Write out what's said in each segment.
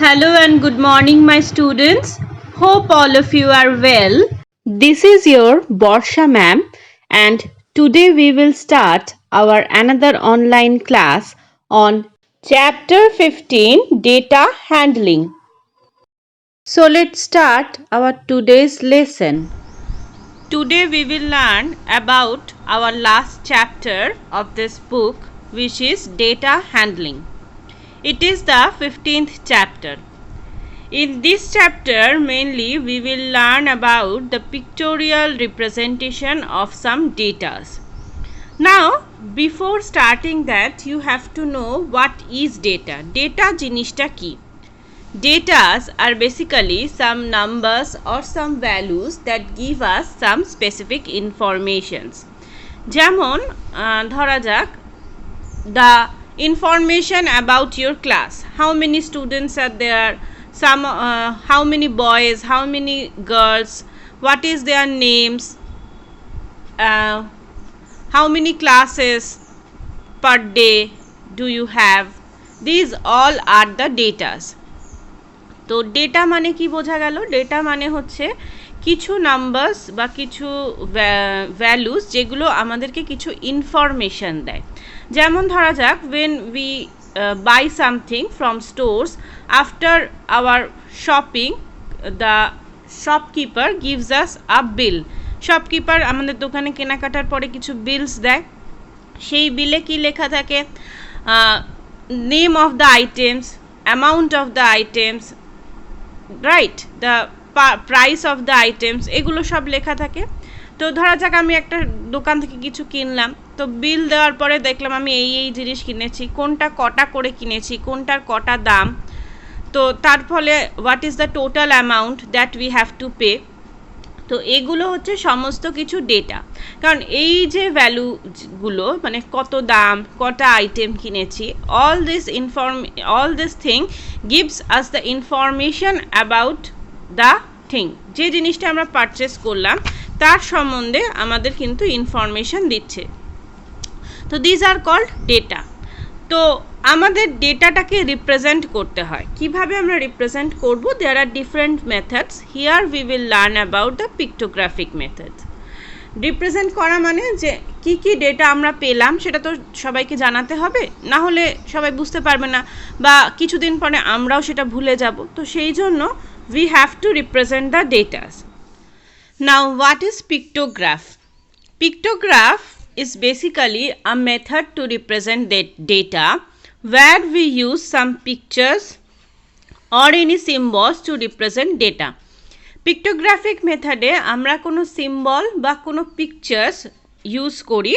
Hello and good morning, my students. Hope all of you are well. This is your Borsha ma'am, and today we will start our another online class on chapter 15 data handling. So let's start our today's lesson. Today we will learn about our last chapter of this book, which is data handling. It is the 15th chapter. In this chapter, mainly we will learn about the pictorial representation of some data. Now, before starting that, you have to know what is data. Data জিনিসটা কি? Datas are basically some numbers or some values that give us some specific informations. যেমন ধরা যাক the information about your class. How many students are there? How many boys, how many girls, what is their names, how many classes per day do you have. These all are the datas. তো data মানে কি বোঝা গেল? Data মানে হচ্ছে কিছু numbers বা কিছু ভ্যালুস যেগুলো আমাদেরকে কিছু ইনফরমেশন দেয়। যেমন ধরা যাক when we buy something from stores, after our shopping the shopkeeper gives us a bill. Shopkeeper আমাদের দোকানে কেনাকাটার পরে কিছু বিলস দেয়। সেই বিলে কি লেখা থাকে? Name of the items, amount of the items, right, the price of the items, এগুলো সব লেখা থাকে। তো ধরা যাক আমি একটা দোকান থেকে কিছু কিনলাম, তো বিল দেওয়ার পরে দেখলাম আমি এই জিনিস কিনেছি, কোনটা কটা করে কিনেছি, কোনটার কটা দাম, তো তার ফলে what is the total amount that we have to pay. তো এগুলো হচ্ছে সমস্ত কিছু ডেটা। কারণ এই যে ভ্যালুগুলো মানে কত দাম, কটা আইটেম কিনেছি, all this thing gives us the information about the thing. যে জিনিসটা আমরা পারচেস করলাম তার সম্বন্ধে আমাদের কিন্তু ইনফরমেশন দিচ্ছে। তো দিজ আর কল্ড ডেটা। তো আমাদের ডেটাটাকে রিপ্রেজেন্ট করতে হয়। কিভাবে আমরা রিপ্রেজেন্ট করব? There are different methods. Here we will learn about the pictographic method. Represent করা মানে যে কি কি ডেটা আমরা পেলাম সেটা তো সবাইকে জানাতে হবে, না হলে সবাই বুঝতে পারবে না বা কিছুদিন পরে আমরাও সেটা ভুলে যাব। তো সেই জন্য we have to represent the ডেটাস। Now what is পিক্টোগ্রাফ? Pictograph is basically a method to represent data where we use some pictures or any symbols to represent data. Pictographic method এ আমরা কোনো সিম্বল বা কোনো পিকচার্স ইউজ করি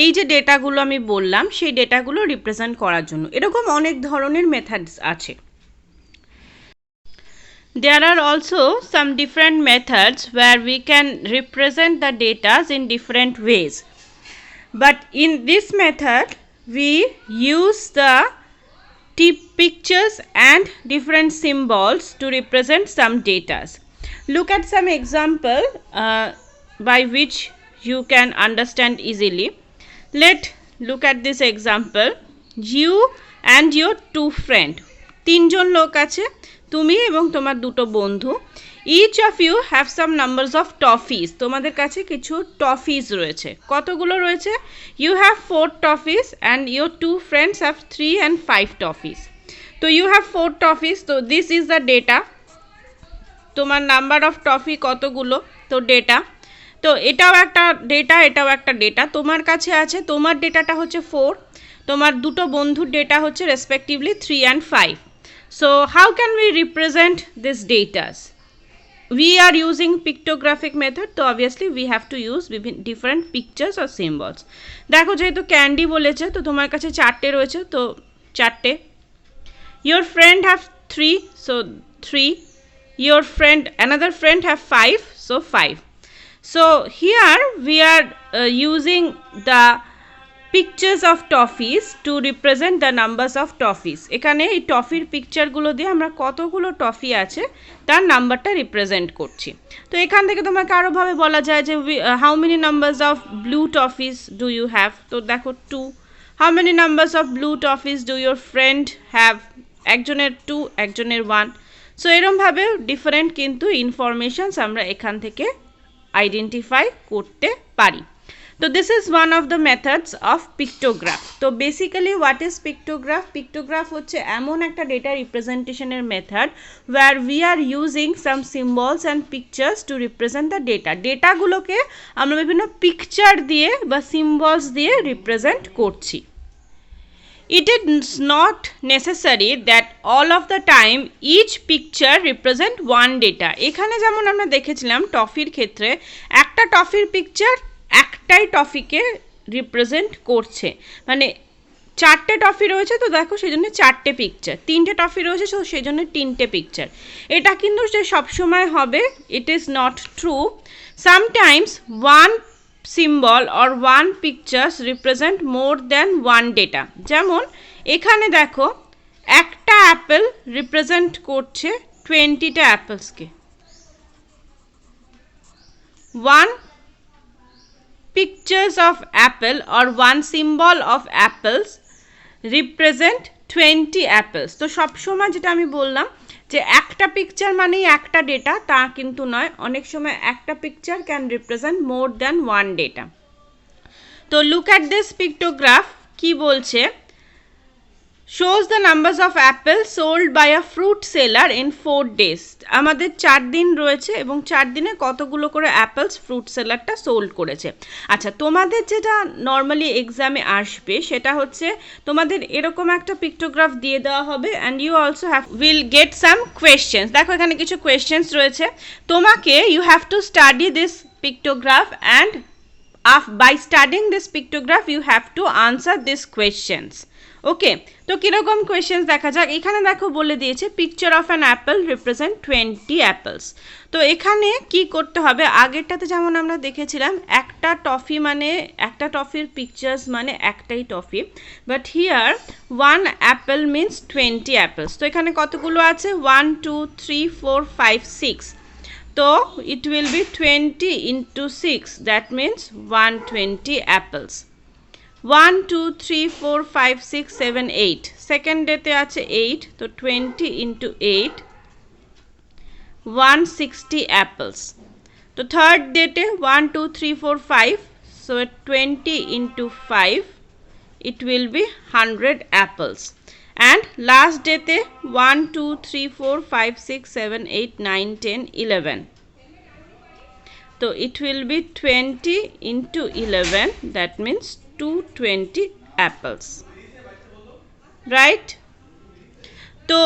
এই যে ডেটাগুলো আমি বললাম সেই ডেটাগুলো রিপ্রেজেন্ট করার জন্য। এরকম অনেক ধরনের মেথডস আছে। There are also some different methods where we can represent the data in different ways. But in this method, we use the pictures and different symbols to represent some data. Look at some example by which you can understand easily. Let's look at this example. You and your two friends. তিনজন লোক আছে, তুমি এবং তোমার দুটো বন্ধু। Each of you have some numbers of toffees. তোমাদের কাছে কিছু টফিস রয়েছে। কতগুলো রয়েছে? You have 4 toffees and your 2 friends have 3 and 5 toffees. তো ইউ হ্যাভ 4 টফিস, তো দিস ইজ দ্য ডেটা। তোমার নাম্বার অফ টফি কতগুলো, তো ডেটা। তো এটাও একটা ডেটা, এটাও একটা ডেটা। তোমার কাছে আছে, তোমার ডেটাটা হচ্ছে 4, তোমার দুটো বন্ধুর ডেটা হচ্ছে respectively 3 and 5. So how can we represent this data? We are using pictographic method, so obviously we have to use different pictures or symbols. দেখো যেহেতু ক্যান্ডি বলেছে তো তোমার কাছে 4টে রয়েছে, তো 4টে। Your friend have 3, so 3. Your friend, another friend have 5, so 5. So here we are using the pictures of toffees to represent the numbers of toffees. এখানে এই টফির পিকচারগুলো দিয়ে আমরা কতগুলো টফি আছে তার নাম্বারটা রিপ্রেজেন্ট করছি। তো এখান থেকে তোমাকে আরও ভাবে বলা যায় যে how many numbers of blue toffees do you have? তো দেখো 2. How many numbers of blue toffees do your friend have? একজনের 2, একজনের 1। সো এরমভাবে ডিফারেন্ট কিন্তু ইনফরমেশনস আমরা এখান থেকে আইডেন্টিফাই করতে পারি। তো this is one of the methods of pictograph. তো basically what is pictograph? Pictograph হচ্ছে এমন একটা ডেটা রিপ্রেজেন্টেশনের method where we are using some symbols and pictures to represent the data. ডেটাগুলোকে আমরা বিভিন্ন পিকচার দিয়ে বা সিম্বলস দিয়ে রিপ্রেজেন্ট করছি। It is not necessary that all of the time each picture represent one data. এখানে যেমন আমরা দেখেছিলাম টফির ক্ষেত্রে একটা টফির পিকচার একটাই টফিকে রিপ্রেজেন্ট করছে, মানে 4টে টফি রয়েছে তো দেখো সেই জন্য 4টে পিকচার, 3টে টফি রয়েছে তো সেই জন্য 3টে পিকচার। এটা কিন্তু যে সবসময় হবে, it is not true. Sometimes one symbol or one pictures represent more than one data। যেমন এখানে দেখো একটা অ্যাপেল রিপ্রেজেন্ট করছে 20টা অ্যাপেলসকে। one pictures of apple or one symbol of apples represent 20 apples। তো সবসময় যেটা আমি বললাম যে একটা পিকচার মানেই একটা ডেটা তা কিন্তু নয়, অনেক সময় একটা picture can represent more than one data. তো লুক অ্যাট দিস পিক্টোগ্রাফ, কি বলছে? shows the numbers of apples sold by a fruit seller in 4 days। আমাদের 4 দিন রয়েছে এবং 4 দিনে কতগুলো করে অ্যাপেলস ফ্রুট সেলারটা সোল্ড করেছে। আচ্ছা, তোমাদের যেটা নর্মালি এক্সামে আসবে সেটা হচ্ছে তোমাদের এরকম একটা পিক্টোগ্রাফ দিয়ে দেওয়া হবে and you also will get some questions. দেখো এখানে কিছু কোয়েশ্চেন্স রয়েছে, তোমাকে you have to study this pictograph and by studying this pictograph you have to answer these questions। ওকে, তো কীরকম কোয়েশ্চেন্স দেখা যাক। এখানে দেখো বলে দিয়েছে picture of an Apple represent 20 apples. তো এখানে কি করতে হবে, আগেরটাতে যেমন আমরা দেখেছিলাম একটা টফি মানে একটা টফির পিকচার্স মানে একটাই toffee, but here one Apple means 20 apples. তো এখানে কতগুলো আছে? 1 2 3 4 5 6। তো it will be 20 into 6, that means 120 apples। 1 2 3 4 5 6 7 8, second ডেতে আছে 8, তো 20 into 8 160 apples। তো থার্ড ডেতে 1 2 3 4 5, so 20 into 5 it will be 100 apples। and last date 1 2 3 4 5 6 7 8 9 10 11, so it will be 20 into 11, that means 220 apples, right? তো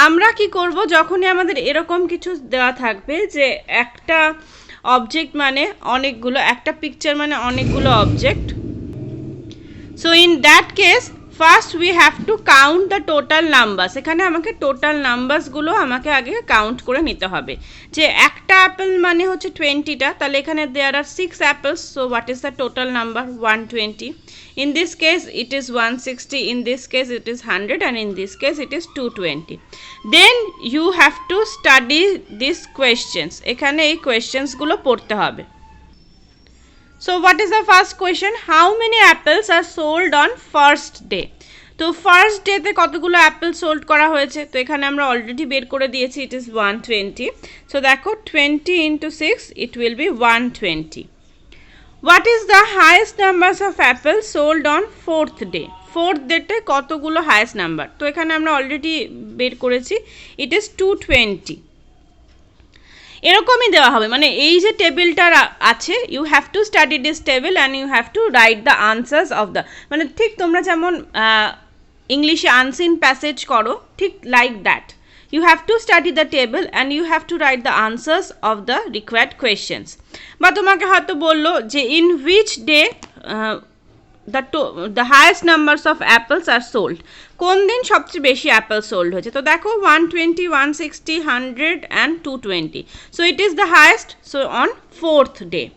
আমরা কি করব, যখনই আমাদের এরকম কিছু দেওয়া থাকবে যে একটা অবজেক্ট মানে অনেকগুলো, একটা পিকচার মানে অনেকগুলো object, so in that case first we have to count the total numbers. এখানে আমাকে টোটাল নাম্বারসগুলো আমাকে আগে কাউন্ট করে নিতে হবে। যে একটা অ্যাপেল মানে হচ্ছে 20টা, তাহলে এখানে there are 6 apples, so what is the total number? 120। In this case it is 160, in this case it is 100, and in this case it is 220। Then you have to study this questions. এখানে এই কোয়েশ্চেন্সগুলো পড়তে হবে। So what is the first question? How many apples are sold on first day? তো first ডেতে কতগুলো Apple sold করা হয়েছে, তো এখানে আমরা অলরেডি বের করে দিয়েছি, ইট ইজ 120। সো দেখো 20 into 6 it will be 120। What is the highest numbers of apples sold on fourth day? Fourth ডেতে কতগুলো হাইয়েস্ট নাম্বার, তো এখানে আমরা অলরেডি বের করেছি, ইট ইজ 220। এরকমই দেওয়া হবে, মানে এই যে টেবিলটা আছে you have to study this table and you have to write the answers of the, মানে ঠিক তোমরা যেমন ইংলিশে আনসিন প্যাসেজ করো ঠিক like that, you have to study the table and you have to write the answers of the required questions. বা তোমাকে হয়তো বললো যে in which day the highest numbers of apples are sold, কোন দিন সবচেয়ে বেশি অ্যাপেল সোল্ড হয়েছে, তো দেখো 120 160 100 and 220, so it is the highest, so on fourth day।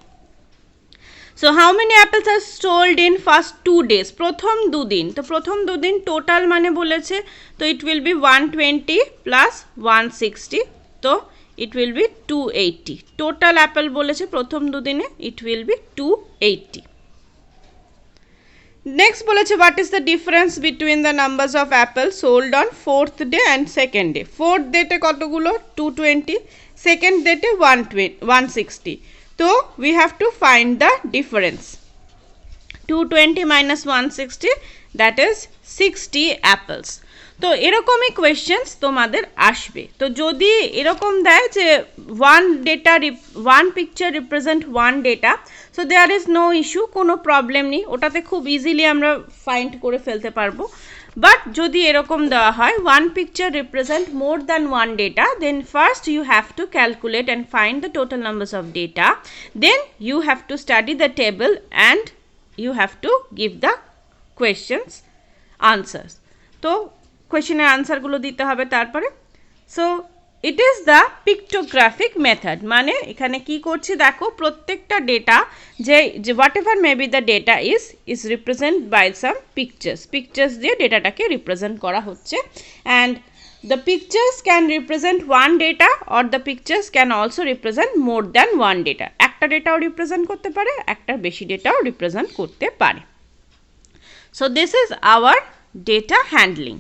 So how many apples are sold in first 2 days? প্রথম দুদিন, তো প্রথম দুদিন টোটাল মানে বলেছে, তো it will be 120 plus 160, তো it will be 280। Total Apple বলেছে প্রথম দুদিনে, it will be 280। নেক্সট বলেছে what is the difference between the numbers of Apple sold on 4th day and 2nd day. 4th ডেটে কতগুলো 220, 2nd ডেটে 160। তো we have to find the difference. 220 minus 160 that is 60 apples। তো এরকমই questions তোমাদের আসবে। তো যদি এরকম দেয় যে one picture represent one data, so there is no issue, কোনো প্রবলেম নেই, ওটাতে খুব ইজিলি আমরা ফাইন্ড করে ফেলতে পারবো। বাট যদি এরকম দেওয়া হয় one picture represent more than one data, then first you have to calculate and find the total numbers of data, then you have to study the table and you have to give the questions answers। তো কোয়েশ্চেনের আনসারগুলো দিতে হবে তারপরে। So it is the pictographic method, মানে এখানে কি করছি দেখো, প্রত্যেকটা ডেটা যে whatever may be the data is represent by some pictures দিয়ে ডেটাটাকে রিপ্রেজেন্ট করা হচ্ছে। And the pictures can represent one data or the pictures can also represent more than one data। একটা ডেটাও রিপ্রেজেন্ট করতে পারে, একটা বেশি ডেটাও রিপ্রেজেন্ট করতে পারে। So this is our data handling।